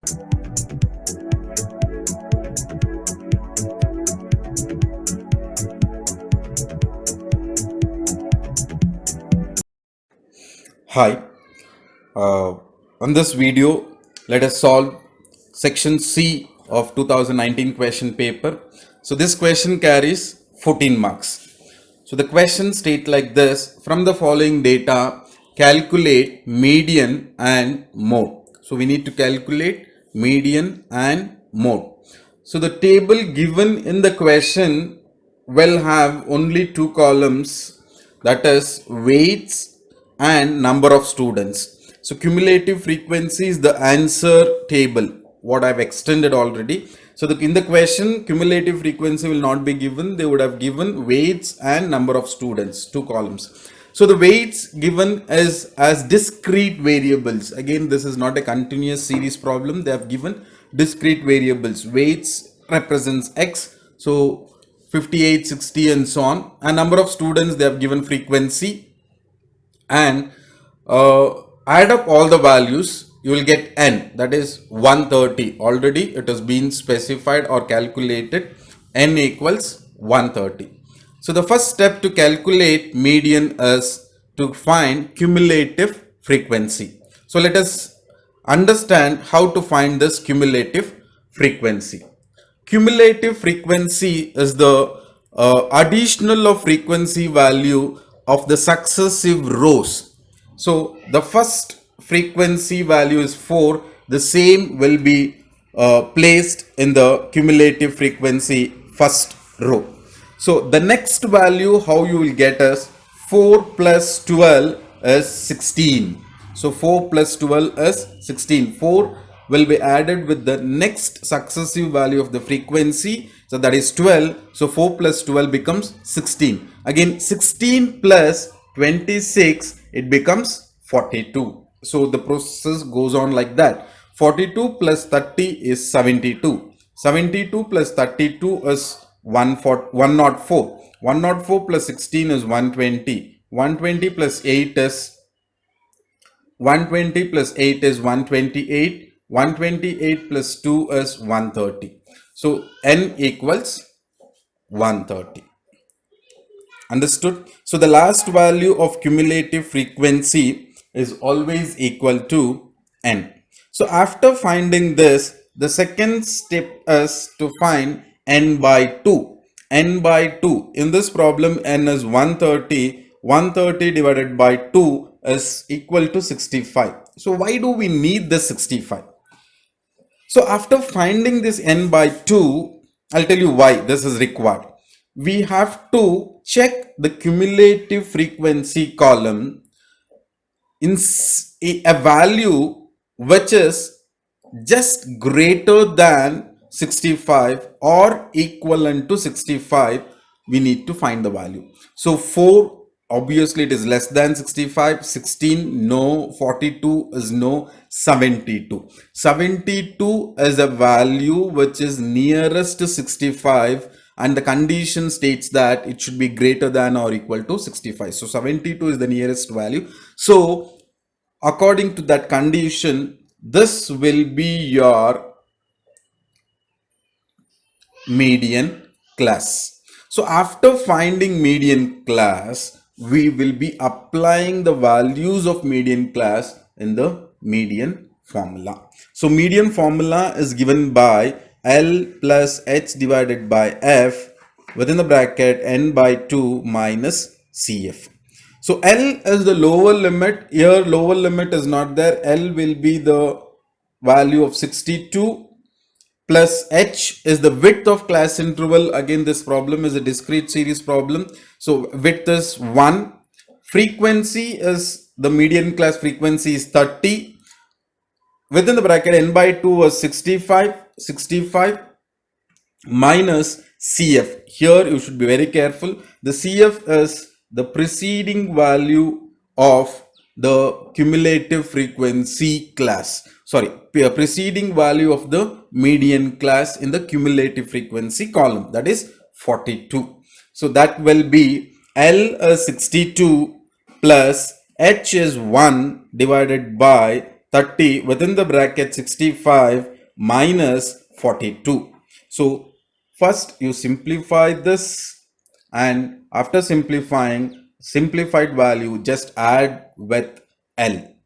Hi, on this video, let us solve section C of 2019 question paper. So this question carries 14 marks. So the question states like this: from the following data, calculate median and mode. So we need to calculate median and mode. So the table given in the question will have only two columns, that is weights and number of students. So cumulative frequency is the answer table, what I've extended already. So in the question, cumulative frequency will not be given. They would have given weights and number of students, two columns. So the weights given as discrete variables. Again, this is not a continuous series problem. They have given discrete variables. Weights represents X. So 58, 60 and so on. And number of students, they have given frequency. And add up all the values, you will get n, that is 130. Already it has been specified or calculated, n equals 130. So the first step to calculate median is to find cumulative frequency. So let us understand how to find this cumulative frequency. Cumulative frequency is the additional of frequency value of the successive rows. So the first frequency value is 4. The same will be placed in the cumulative frequency first row. So the next value how you will get is 4 plus 12 is 16. So 4 plus 12 is 16. 4 will be added with the next successive value of the frequency. So that is 12. So 4 plus 12 becomes 16. Again 16 plus 26, it becomes 42. So the process goes on like that. 42 plus 30 is 72. 72 plus 32 is 104. 104 plus 16 is 120. 120 plus 8 is 120 plus 8 is 128. 128 plus 2 is 130. So n equals 130. Understood? So the last value of cumulative frequency is always equal to n. So after finding this, the second step is to find n by 2. N by 2. In this problem, n is 130. 130 divided by 2 is equal to 65. So why do we need this 65? So after finding this n by 2, I'll tell you why this is required. We have to check the cumulative frequency column in a value which is just greater than 65 or equivalent to 65. We need to find the value. So 4, obviously it is less than 65. 16, no. 42 is no. 72. 72 is a value which is nearest to 65, and the condition states that it should be greater than or equal to 65. So 72 is the nearest value. So according to that condition, this will be your median class. So after finding median class, we will be applying the values of median class in the median formula. So median formula is given by L plus H divided by F within the bracket n by 2 minus CF. So L is the lower limit. Here lower limit is not there. L will be the value of 62 plus H is the width of class interval. Again, this problem is a discrete series problem. So width is 1. Frequency is the median class frequency is 30. Within the bracket n by 2 was 65. 65 minus CF. Here you should be very careful. The CF is the preceding value of the cumulative frequency class. Sorry, preceding value of the median class in the cumulative frequency column, that is 42. So that will be L is 62 plus H is 1 divided by 30 within the bracket 65 minus 42. So first you simplify this, and after simplifying, simplified value just add with L.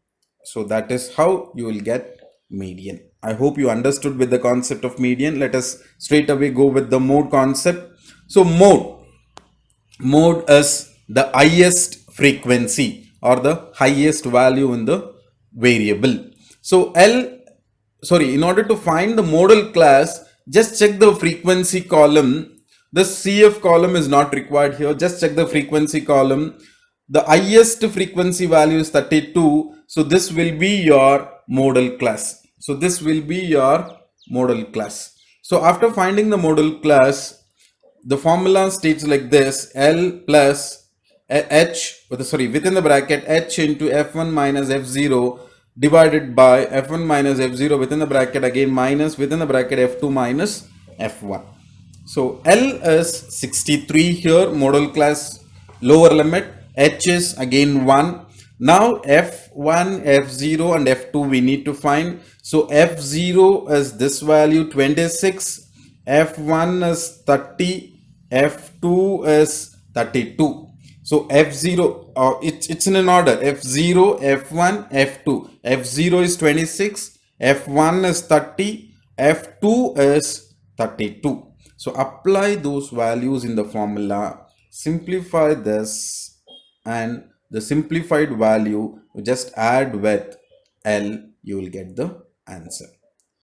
So that is how you will get median. I hope you understood with the concept of median. Let us straight away go with the mode concept. So mode is the highest frequency or the highest value in the variable. So in order to find the modal class, just check the frequency column. The CF column is not required here. Just check the frequency column. The highest frequency value is 32. So this will be your modal class. So after finding the modal class, the formula states like this: L plus within the bracket H into F1 minus F0 divided by F1 minus F0 within the bracket again minus within the bracket F2 minus F1. So L is 63 here, modal class lower limit. H is again 1. Now F1, F0 and F2 we need to find. So F0 is this value 26, F1 is 30, F2 is 32. So F0, it's in an order: F0, F1, F2. F0 is 26, F1 is 30, F2 is 32. So apply those values in the formula, simplify this, and the simplified value just add with L, you will get the answer.